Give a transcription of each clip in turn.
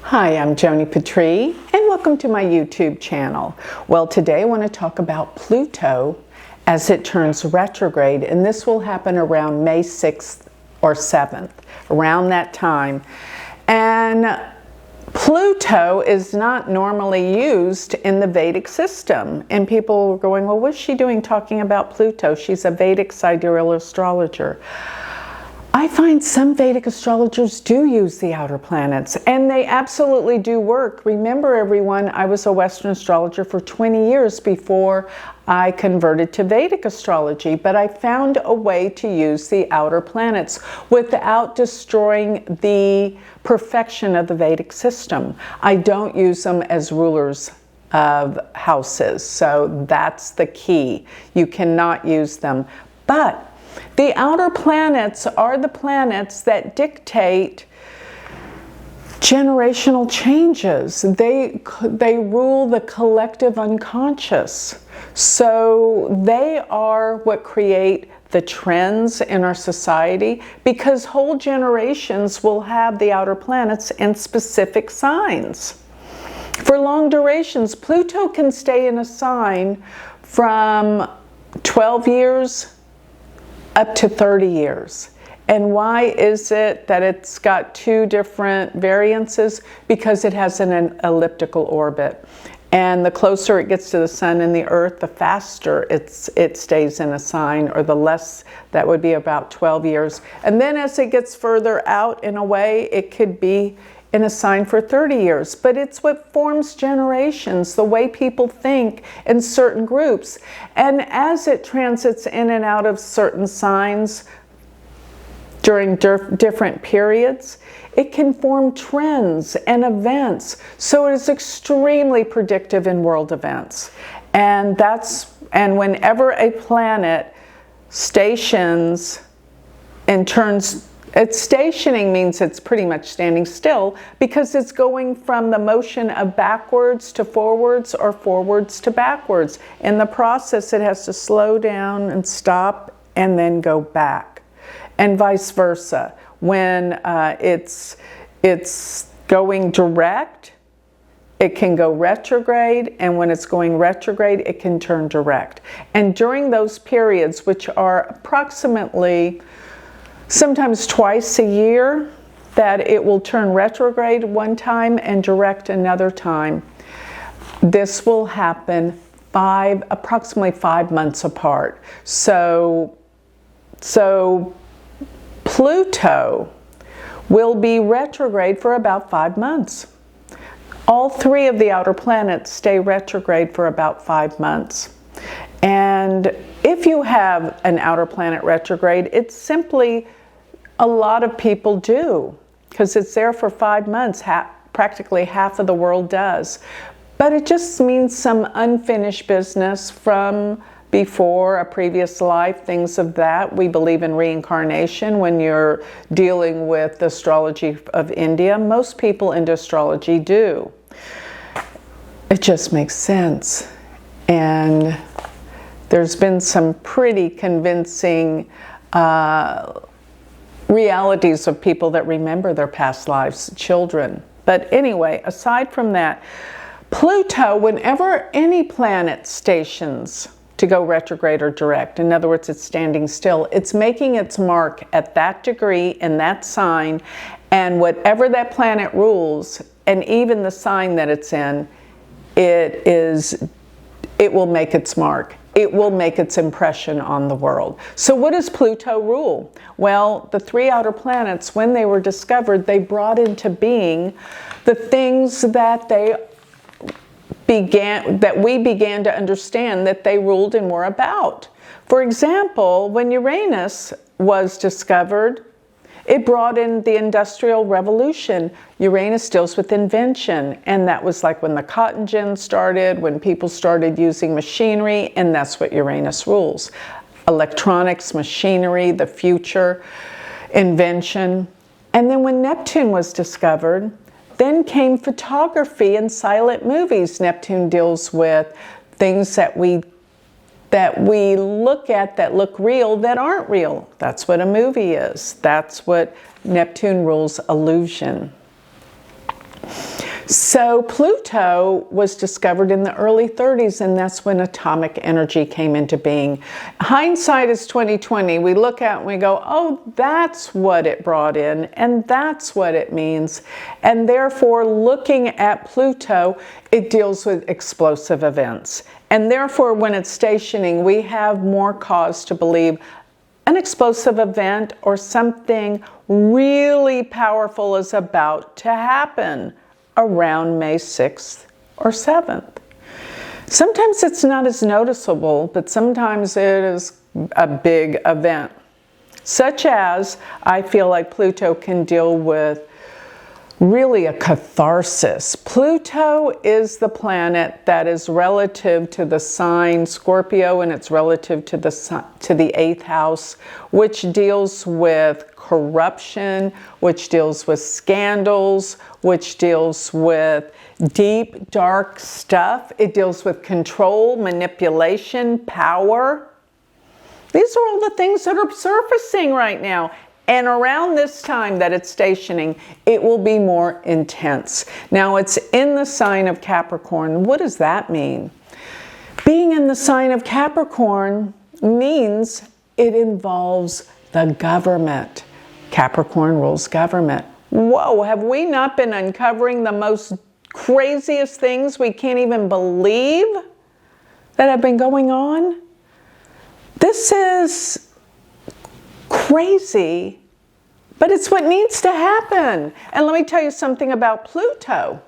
Hi, I'm Joni Patry, and welcome to my YouTube channel. Well, today I want to talk about Pluto as it turns retrograde, and this will happen around May 6th or 7th, around that time. And Pluto is not normally used in the Vedic system, and people are going, well, what's she doing talking about Pluto? She's a Vedic sidereal astrologer. I find some Vedic astrologers do use the outer planets, and they absolutely do work. Remember, everyone, I was a Western astrologer for 20 years before I converted to Vedic astrology, but I found a way to use the outer planets without destroying the perfection of the Vedic system. I don't use them as rulers of houses, so that's the key. You cannot use them. But the outer planets are the planets that dictate generational changes. They rule the collective unconscious. So they are what create the trends in our society, because whole generations will have the outer planets in specific signs. For long durations, Pluto can stay in a sign from 12 years up to 30 years. And why is it that it's got two different variances? Because it has an elliptical orbit. And the closer it gets to the sun and the earth, the faster it stays in a sign, or the less, that would be about 12 years. And then as it gets further out in a way, it could be in a sign for 30 years. But it's what forms generations, the way people think in certain groups. And as it transits in and out of certain signs during different periods, it can form trends and events. So it is extremely predictive in world events. And whenever a planet stations and turns, it's stationing means it's pretty much standing still, because it's going from the motion of backwards to forwards or forwards to backwards. In the process, it has to slow down and stop and then go back, and vice versa. When it's going direct, it can go retrograde, and when it's going retrograde, it can turn direct. And during those periods, which are approximately sometimes twice a year, that it will turn retrograde one time and direct another time. This will happen approximately 5 months apart. So Pluto will be retrograde for about 5 months. All three of the outer planets stay retrograde for about 5 months. And if you have an outer planet retrograde, it's simply, a lot of people do, because it's there for 5 months. Practically half of the world does. But it just means some unfinished business from before, a previous life, things of that. We believe in reincarnation when you're dealing with the astrology of India. Most people into astrology do. It just makes sense. And there's been some pretty convincing realities of people that remember their past lives, children. But anyway, aside from that, Pluto, whenever any planet stations to go retrograde or direct, in other words, it's standing still, it's making its mark at that degree in that sign, and whatever that planet rules, and even the sign that it's in, it will make its mark. It will make its impression on the world. So what does Pluto rule? Well, the three outer planets, when they were discovered, they brought into being the things that we began to understand that they ruled and were about. For example, when Uranus was discovered, it brought in the Industrial Revolution. Uranus deals with invention, and that was like when the cotton gin started, when people started using machinery, and that's what Uranus rules. Electronics, machinery, the future, invention. And then when Neptune was discovered, then came photography and silent movies. Neptune deals with things that we look at that look real that aren't real. That's what a movie is. That's what Neptune rules, illusion. So Pluto was discovered in the early 30s, and that's when atomic energy came into being. Hindsight is 2020. We look at it and we go, oh, that's what it brought in, and that's what it means. And therefore, looking at Pluto, it deals with explosive events. And therefore, when it's stationing, we have more cause to believe an explosive event or something really powerful is about to happen around May 6th or 7th. Sometimes it's not as noticeable, but sometimes it is a big event. Such as, I feel like Pluto can deal with really a catharsis. Pluto is the planet that is relative to the sign Scorpio, and it's relative to the 8th house, which deals with corruption, which deals with scandals, which deals with deep, dark stuff. It deals with control, manipulation, power. These are all the things that are surfacing right now. And around this time that it's stationing, it will be more intense. Now, it's in the sign of Capricorn. What does that mean? Being in the sign of Capricorn means it involves the government. Capricorn rules government. Whoa, have we not been uncovering the most craziest things we can't even believe that have been going on? This is crazy, but it's what needs to happen. And let me tell you something about Pluto.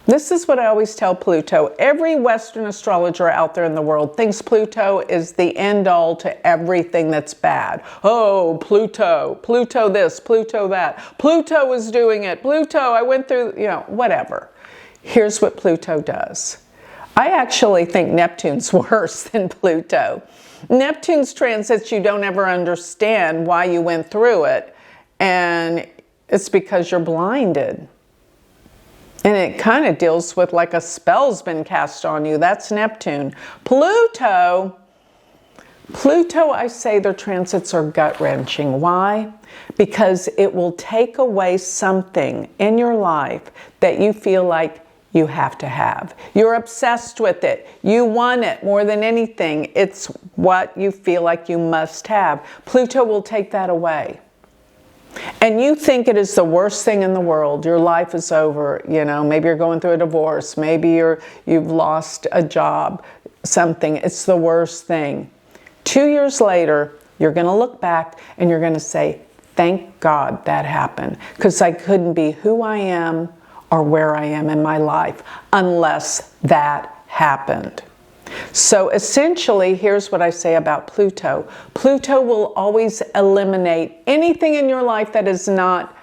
This is what I always tell Pluto. Every Western astrologer out there in the world thinks Pluto is the end all to everything that's bad. Oh, Pluto, Pluto this, Pluto that. Pluto is doing it. Pluto, I went through, whatever. Here's what Pluto does. I actually think Neptune's worse than Pluto. Neptune's transits, you don't ever understand why you went through it, and it's because you're blinded. And it kind of deals with like a spell's been cast on you. That's Neptune. Pluto, I say their transits are gut-wrenching. Why? Because it will take away something in your life that you feel like you have to have. You're obsessed with it. You want it more than anything. It's what you feel like you must have. Pluto will take that away. And you think it is the worst thing in the world. Your life is over. Maybe you're going through a divorce. Maybe you've lost a job, something. It's the worst thing. 2 years later, you're going to look back and you're going to say, thank God that happened, because I couldn't be who I am or where I am in my life unless that happened. So essentially, here's what I say about Pluto. Pluto will always eliminate anything in your life that is not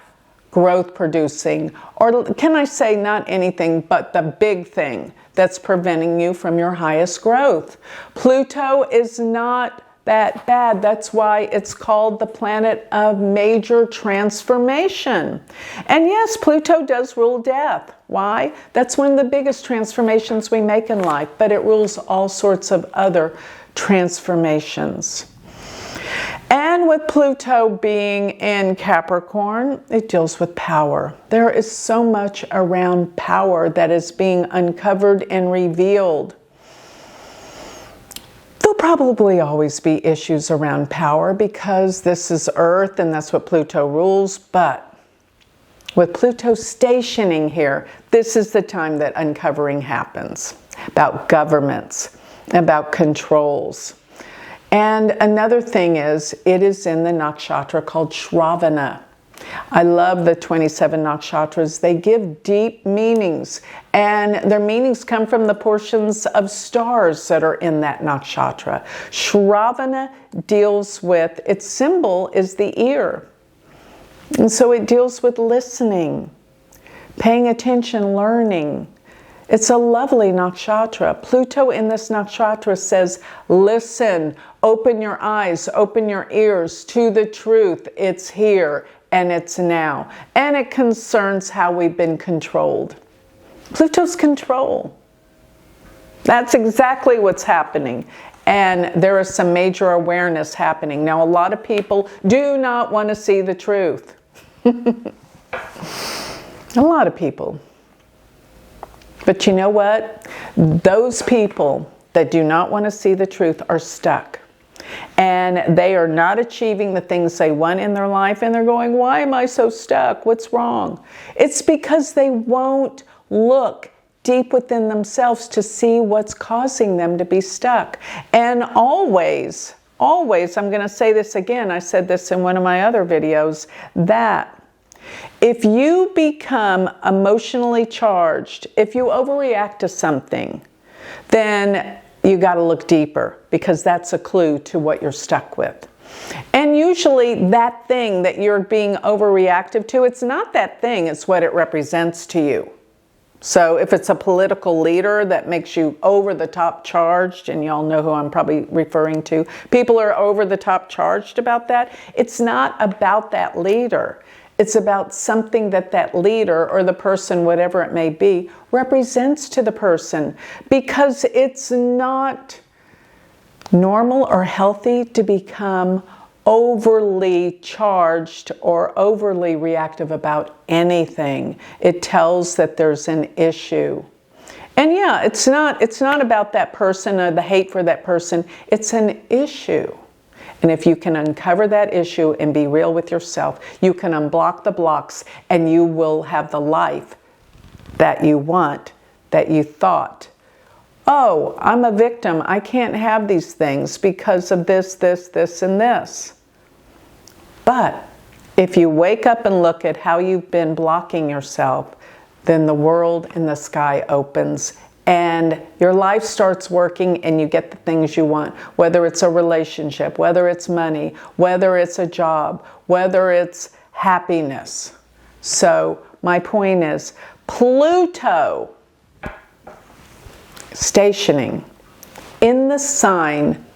growth producing, or can I say not anything, but the big thing that's preventing you from your highest growth. Pluto is not that bad. That's why it's called the planet of major transformation. And yes, Pluto does rule death. Why? That's one of the biggest transformations we make in life, but it rules all sorts of other transformations. And with Pluto being in Capricorn, it deals with power. There is so much around power that is being uncovered and revealed. There'll probably always be issues around power because this is Earth and that's what Pluto rules, but with Pluto stationing here, this is the time that uncovering happens about governments, about controls. And another thing is, it is in the nakshatra called Shravana. I love the 27 nakshatras. They give deep meanings, and their meanings come from the portions of stars that are in that nakshatra. Shravana deals with, its symbol is the ear. And so it deals with listening, paying attention, learning. It's a lovely nakshatra. Pluto in this nakshatra says, listen, open your eyes, open your ears to the truth. It's here and it's now. And it concerns how we've been controlled. Pluto's control. That's exactly what's happening. And there is some major awareness happening. Now, a lot of people do not want to see the truth. A lot of people. But you know what? Those people that do not want to see the truth are stuck. And they are not achieving the things they want in their life. And they're going, why am I so stuck? What's wrong? It's because they won't look deep within themselves to see what's causing them to be stuck. And always, I'm going to say this again, I said this in one of my other videos, that if you become emotionally charged, if you overreact to something, then you got to look deeper, because that's a clue to what you're stuck with. And usually that thing that you're being overreactive to, it's not that thing, it's what it represents to you. So if it's a political leader that makes you over the top charged, and y'all know who I'm probably referring to, people are over the top charged about that. It's not about that leader. It's about something that that leader or the person, whatever it may be, represents to the person, because it's not normal or healthy to become overly charged or overly reactive about anything. It tells that there's an issue. And yeah, it's not about that person or the hate for that person. It's an issue. And if you can uncover that issue and be real with yourself, you can unblock the blocks, and you will have the life that you want, that you thought, oh, I'm a victim. I can't have these things because of this, and this. But if you wake up and look at how you've been blocking yourself, then the world and the sky opens, and your life starts working, and you get the things you want, whether it's a relationship, whether it's money, whether it's a job, whether it's happiness. So my point is, Pluto stationing in the sign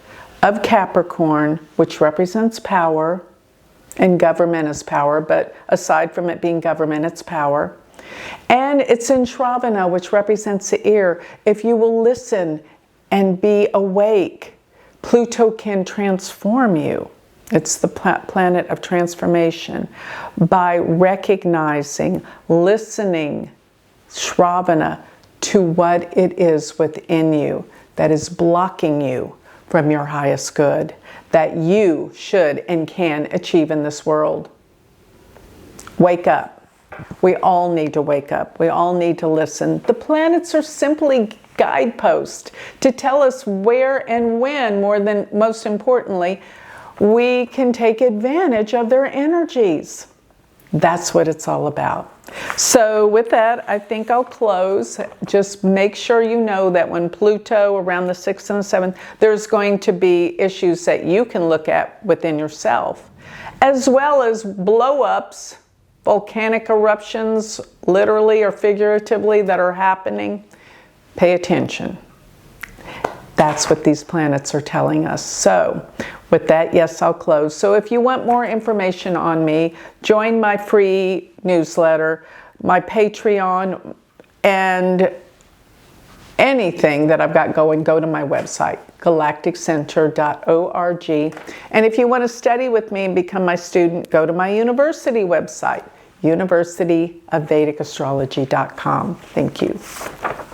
of Capricorn, which represents power, and government is power, but aside from it being government, it's power. And it's in Shravana, which represents the ear. If you will listen and be awake, Pluto can transform you. It's the planet of transformation. By recognizing, listening, Shravana, to what it is within you that is blocking you from your highest good, that you should and can achieve in this world. Wake up. We all need to wake up. We all need to listen. The planets are simply guideposts to tell us where and when, most importantly, we can take advantage of their energies. That's what it's all about. So with that, I think I'll close. Just make sure you know that when Pluto around the 6th and the 7th, there's going to be issues that you can look at within yourself, as well as blow-ups, volcanic eruptions, literally or figuratively, that are happening. Pay attention. That's what these planets are telling us. So with that, yes, I'll close. So if you want more information on me, join my free newsletter, my Patreon, and anything that I've got going, go to my website, galacticcenter.org. And if you want to study with me and become my student, go to my university website, universityofvedicastrology.com. Thank you.